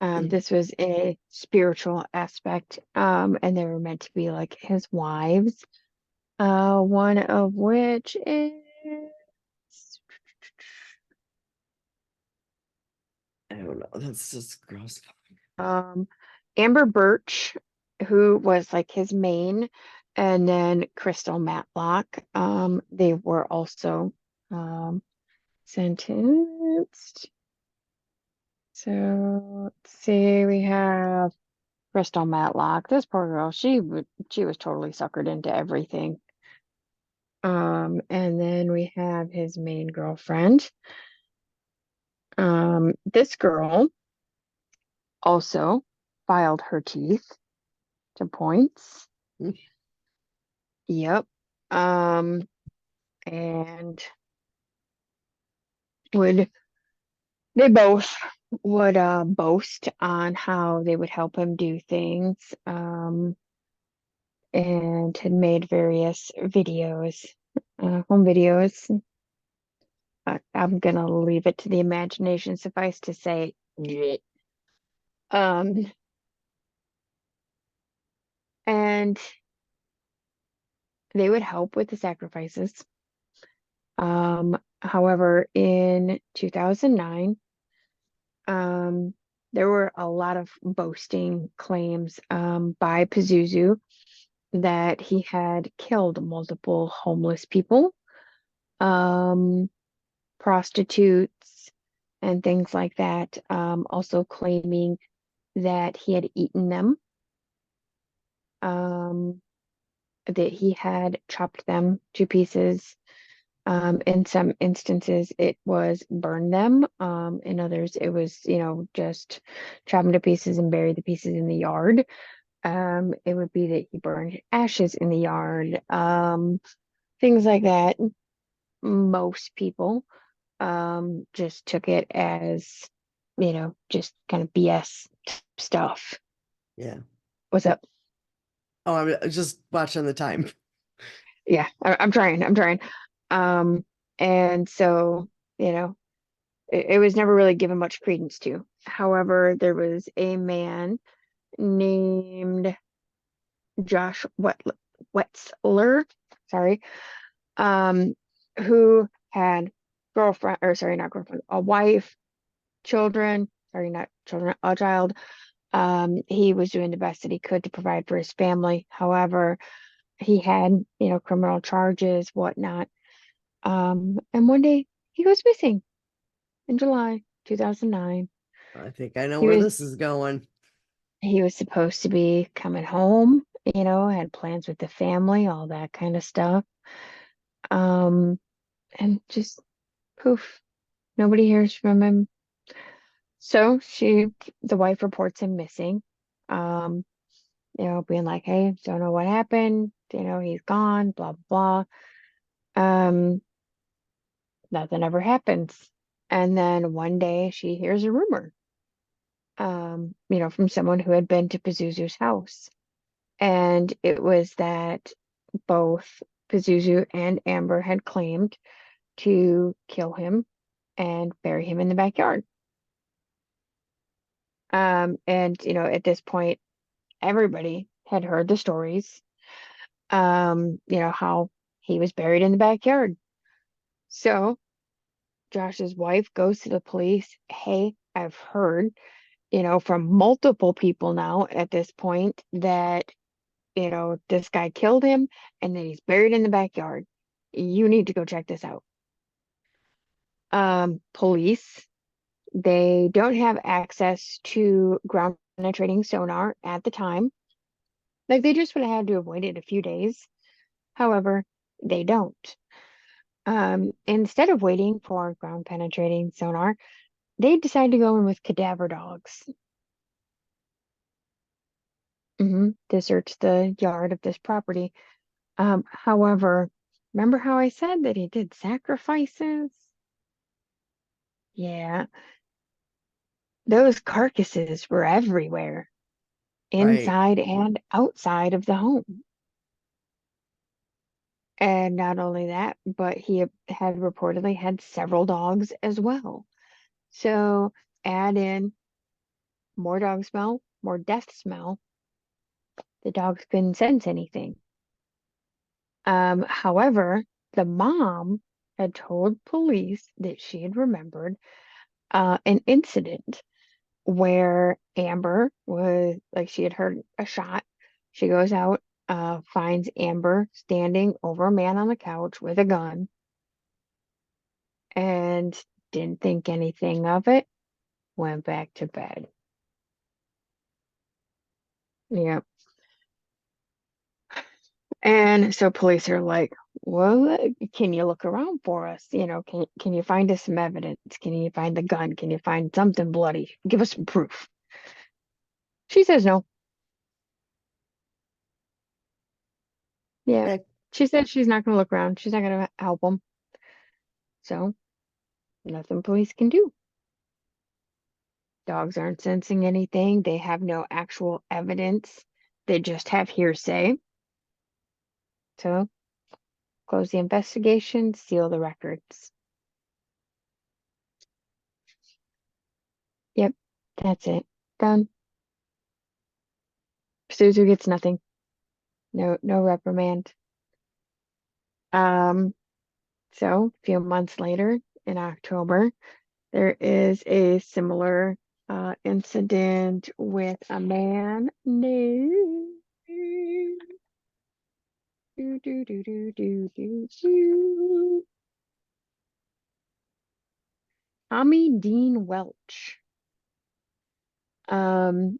This was a spiritual aspect, and they were meant to be like his wives. One of which is I don't know. That's just gross. um Amber Birch, who was like his main, and then Crystal Matlock. They were also sentenced. So let's see, we have Crystal Matlock. This poor girl, she was totally suckered into everything. And then we have his main girlfriend. This girl also filed her teeth to points. Yep. Um, and would they both would boast on how they would help him do things. And had made various videos, home videos. I'm gonna leave it to the imagination. Suffice to say, yeah. um, and they would help with the sacrifices. However, in 2009, there were a lot of boasting claims by Pazuzu that he had killed multiple homeless people, um, prostitutes, and things like that. Also claiming that he had eaten them, um, that he had chopped them to pieces. In some instances, it was burn them. In others, it was, just chop them to pieces and bury the pieces in the yard. It would be that he burned ashes in the yard, things like that. Most people just took it as, just kind of BS stuff. Yeah. What's up? Oh, I'm just watching the time. Yeah, I'm trying. I'm trying. Um, and so, you know, it was never really given much credence to. However, there was a man named Josh Wetzler, sorry, um, who had girlfriend, or sorry, not girlfriend, a wife, children, sorry, not children, a child. He was doing the best that he could to provide for his family. However, he had, criminal charges, whatnot. And one day he goes missing in July 2009. I think I know He where was this is going. he was supposed to be coming home, had plans with the family, all that kind of stuff. Um, and just poof, nobody hears from him. So the wife reports him missing. Um, being like, hey, don't know what happened, he's gone, blah, blah, blah. Nothing ever happens. And then one day she hears a rumor, from someone who had been to Pazuzu's house. And it was that both Pazuzu and Amber had claimed to kill him and bury him in the backyard. And at this point, everybody had heard the stories, how he was buried in the backyard. So Josh's wife goes to the police. Hey, I've heard, from multiple people now at this point that, this guy killed him and then he's buried in the backyard. You need to go check this out. Police, they don't have access to ground penetrating sonar at the time. Like they just would have had to have waited a few days. However, they don't. Instead of waiting for ground penetrating sonar, they decide to go in with cadaver dogs, to search the yard of this property. However, remember how I said that he did sacrifices? Yeah, those carcasses were everywhere, Right. inside and outside of the home. And not only that, but he had reportedly had several dogs as well. So add in more dog smell, more death smell. The dogs couldn't sense anything. However, the mom had told police that she had remembered an incident where Amber was like she had heard a shot. She goes out, finds Amber standing over a man on the couch with a gun and didn't think anything of it, went back to bed. Yeah. And so police are like, well, can you look around for us? Can you find us some evidence? Can you find the gun? Can you find something bloody? Give us some proof. She says no. Yeah. Yeah. She said she's not going to look around. She's not going to help them. So nothing police can do. Dogs aren't sensing anything. They have no actual evidence. They just have hearsay. So close the investigation, seal the records. Yep, that's it. Done. Suzu gets nothing. No reprimand. Um, so a few months later in October, there is a similar incident with a man named Do, do, do, do, do, do, do. Tommy Dean Welch.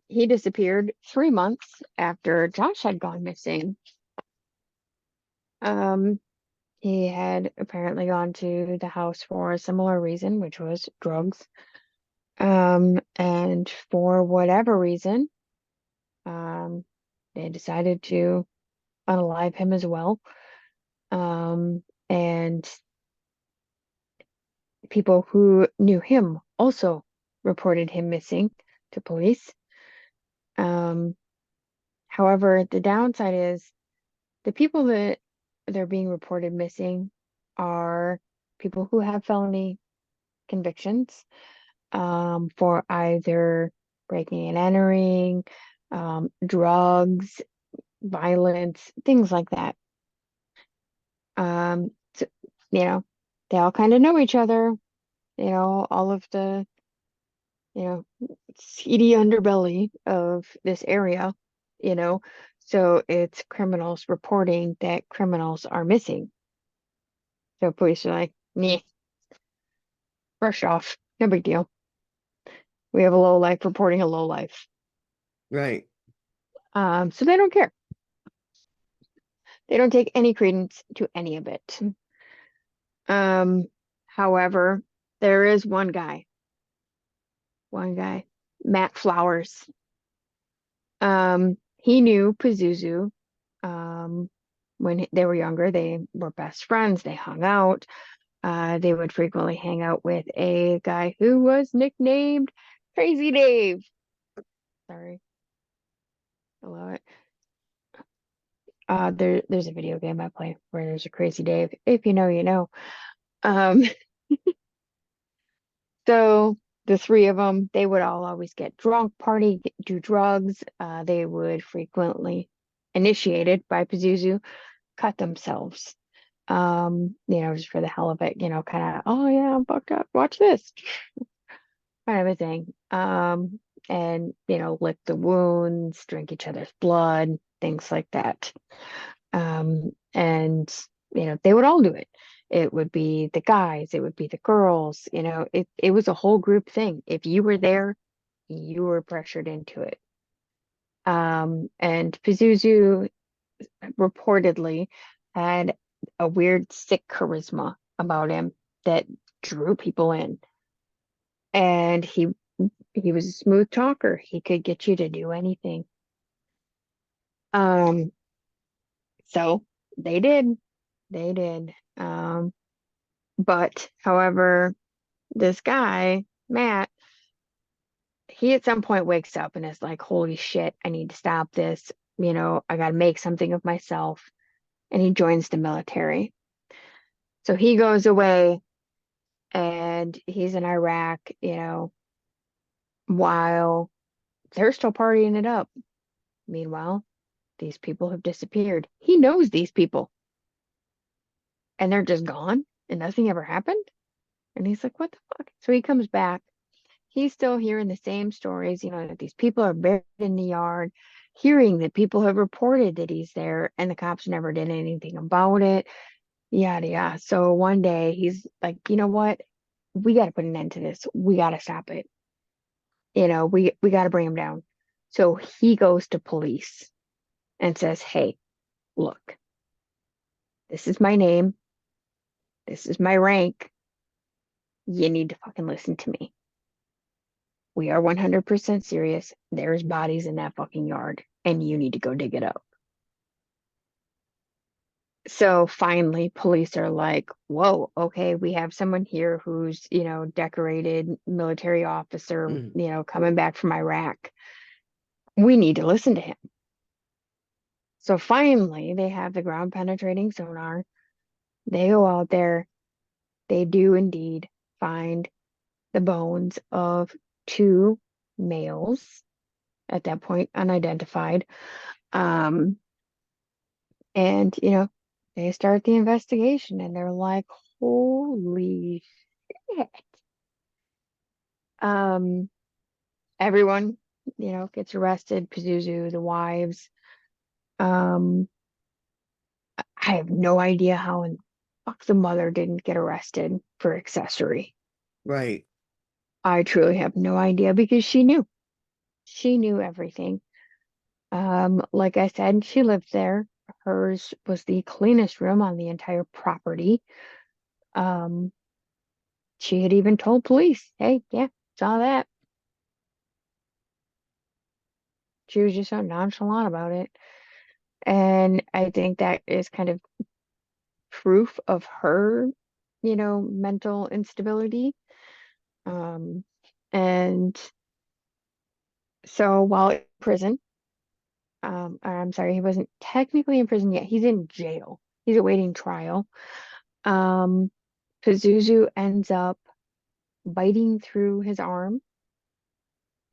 He disappeared 3 months after Josh had gone missing. Um, he had apparently gone to the house for a similar reason, which was drugs. And for whatever reason, um, they decided to unalive him as well. And people who knew him also reported him missing to police. Um, However, the downside is the people that they're being reported missing are people who have felony convictions for either breaking and entering, drugs, violence, things like that. So, you know, they all kind of know each other, all of the, you know, seedy underbelly of this area, you know. So it's criminals reporting that criminals are missing. So police are like, meh, brush off, no big deal. We have a low life reporting a low life. Right. So they don't care. They don't take any credence to any of it. Um, However, there is one guy, Matt Flowers. He knew Pazuzu. When they were younger, they were best friends. They hung out. They would frequently hang out with a guy who was nicknamed Crazy Dave. Sorry, I love it. There's a video game I play where there's a Crazy Dave. If you know, you know. Um, so the three of them, they would all always get drunk, party, do drugs. They would frequently, initiated by Pazuzu, cut themselves. Just for the hell of it, kind of, oh yeah, I'm fucked up. Watch this kind of a thing. And lick the wounds, drink each other's blood, things like that. And they would all do it. It would be the guys, it would be the girls, it was a whole group thing. If you were there, you were pressured into it. And Pazuzu reportedly had a weird sick charisma about him that drew people in. And he was a smooth talker. He could get you to do anything. Um, so they did. They did. But however, this guy, Matt, he at some point wakes up and is like, holy shit, I need to stop this. I got to make something of myself. And he joins the military. So he goes away and he's in Iraq, while they're still partying it up. Meanwhile, these people have disappeared. He knows these people and they're just gone and nothing ever happened. And he's like, what the fuck? So he comes back. He's still hearing the same stories, that these people are buried in the yard, hearing that people have reported that he's there and the cops never did anything about it. Yada yada. So one day he's like, you know what? We got to put an end to this. We got to stop it. We got to bring him down. So he goes to police and says, hey, look, this is my name. This is my rank. You need to fucking listen to me. We are 100% serious. There's bodies in that fucking yard, and you need to go dig it up. So finally, police are like, whoa, okay, we have someone here who's, decorated military officer, Mm. coming back from Iraq. We need to listen to him. So finally, they have the ground penetrating sonar. They go out there. They do indeed find the bones of two males, at that point unidentified. Um, and they start the investigation and they're like, holy shit. Um, Everyone, gets arrested, Pazuzu, the wives. Um, I have no idea how in fuck the mother didn't get arrested for accessory. Right. I truly have no idea because she knew. She knew everything. Like I said, she lived there. Hers was the cleanest room on the entire property. Um, she had even told police, hey, yeah, saw that. She was just so nonchalant about it. And I think that is kind of proof of her, mental instability. Um, and so while in prison, I'm sorry, he wasn't technically in prison yet. He's in jail. He's awaiting trial. Um, Pazuzu ends up biting through his arm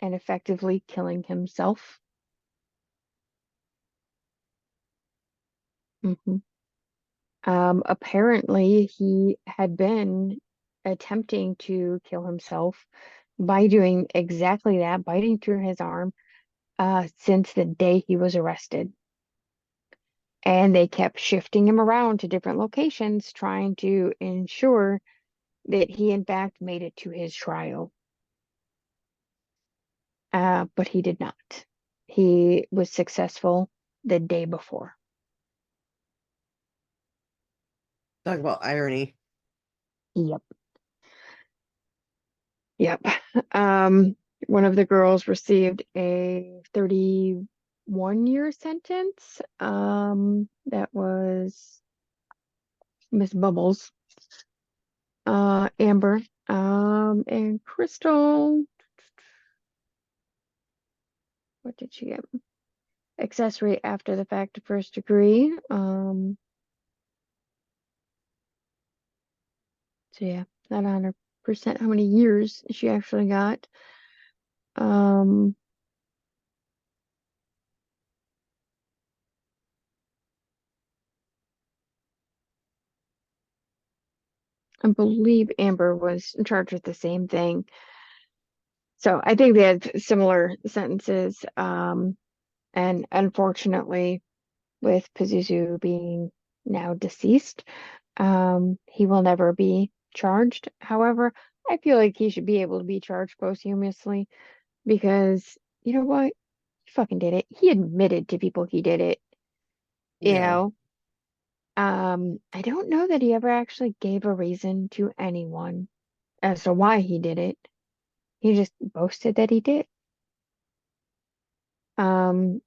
and effectively killing himself. Mhm. Apparently, he had been attempting to kill himself by doing exactly that, biting through his arm, since the day he was arrested. And they kept shifting him around to different locations, trying to ensure that he, in fact, made it to his trial. But he did not. He was successful the day before. Talk about irony. Yep. Yep. Um, one of the girls received a 31-year sentence. That was Miss Bubbles, Amber, and Crystal. What did she get? Accessory after the fact of first degree. So yeah, not 100% how many years she actually got. Um, I believe Amber was charged with the same thing. So I think they had similar sentences. And unfortunately, with Pazuzu being now deceased, he will never be charged. However, I feel like he should be able to be charged posthumously because you know what? He fucking did it. He admitted to people he did it, you Yeah. know. I don't know that he ever actually gave a reason to anyone as to why he did it. He just boasted that he did.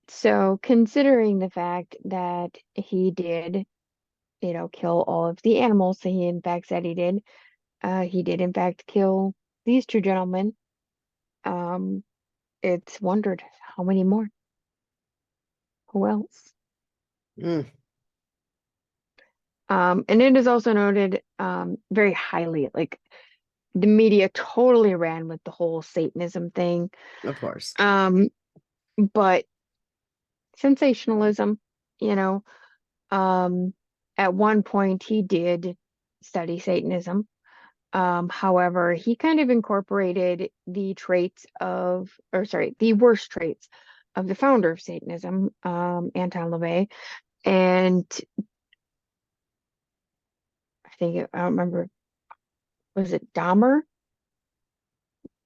So considering the fact that he did, kill all of the animals that he in fact said he did in fact kill these two gentlemen. Um, it's wondered how many more, who else? Mm, And it is also noted, very highly, like the media totally ran with the whole Satanism thing. of course. Um, but sensationalism, you know, um, at one point he did study Satanism. However, he kind of incorporated the traits of, or sorry, the worst traits of the founder of Satanism, Anton LaVey, and I don't remember, was it Dahmer?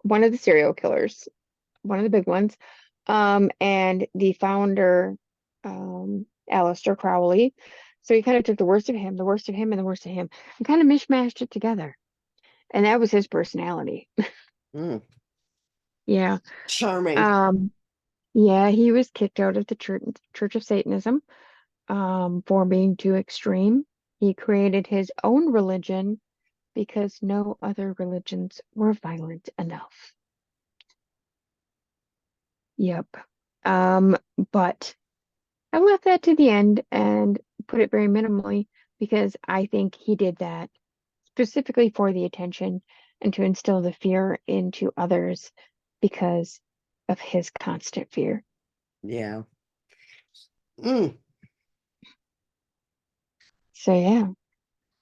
One of the serial killers, one of the big ones. And the founder, Aleister Crowley. So he kind of took the worst of him, the worst of him, and the worst of him, and kind of mishmashed it together. And that was his personality. Mm, Yeah. charming. Um, yeah, he was kicked out of the Church of Satanism, for being too extreme. He created his own religion because no other religions were violent enough. Yep. But I left that to the end and put it very minimally because I think he did that specifically for the attention and to instill the fear into others because of his constant fear. Yeah. Mm, So yeah,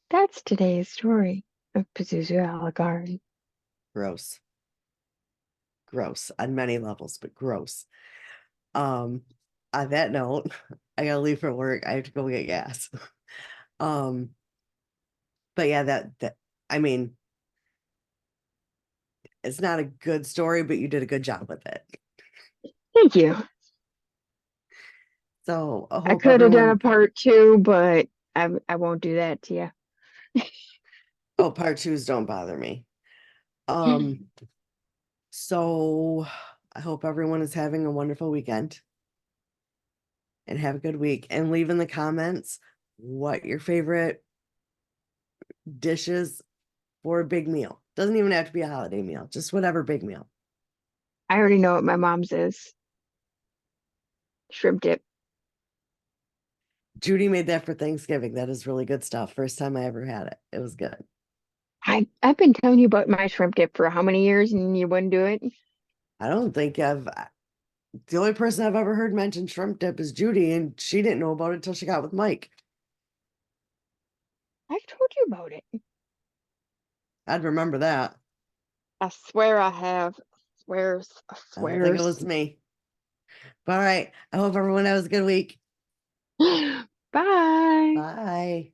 that's today's story of Pazuzu Aligari. gross. Gross on many levels, but gross. Um, on that note, I gotta leave for work. I have to go get gas. Um, but yeah, that I mean, it's not a good story, but you did a good job with it. Thank you. So I I hope could have done a everyone, part two, but I won't do that to oh, part twos don't bother me. you. Um, so I hope everyone is having a wonderful weekend and have a good week, and leave in the comments what your favorite dishes for a big meal. Doesn't even have to be a holiday meal, just whatever big meal. I already know what my mom's is. Shrimp dip. Judy made that for Thanksgiving. That is really good stuff. First time I ever had it. It was good. I've been telling you about my shrimp dip for how many years and you wouldn't do it? I don't think the only person I've ever heard mention shrimp dip is Judy, and she didn't know about it till she got with Mike. I've told you about it. I'd remember that. I swear I have. Swears. I don't think it Swears. was me. But all right. I hope everyone has a good week. Bye. Bye.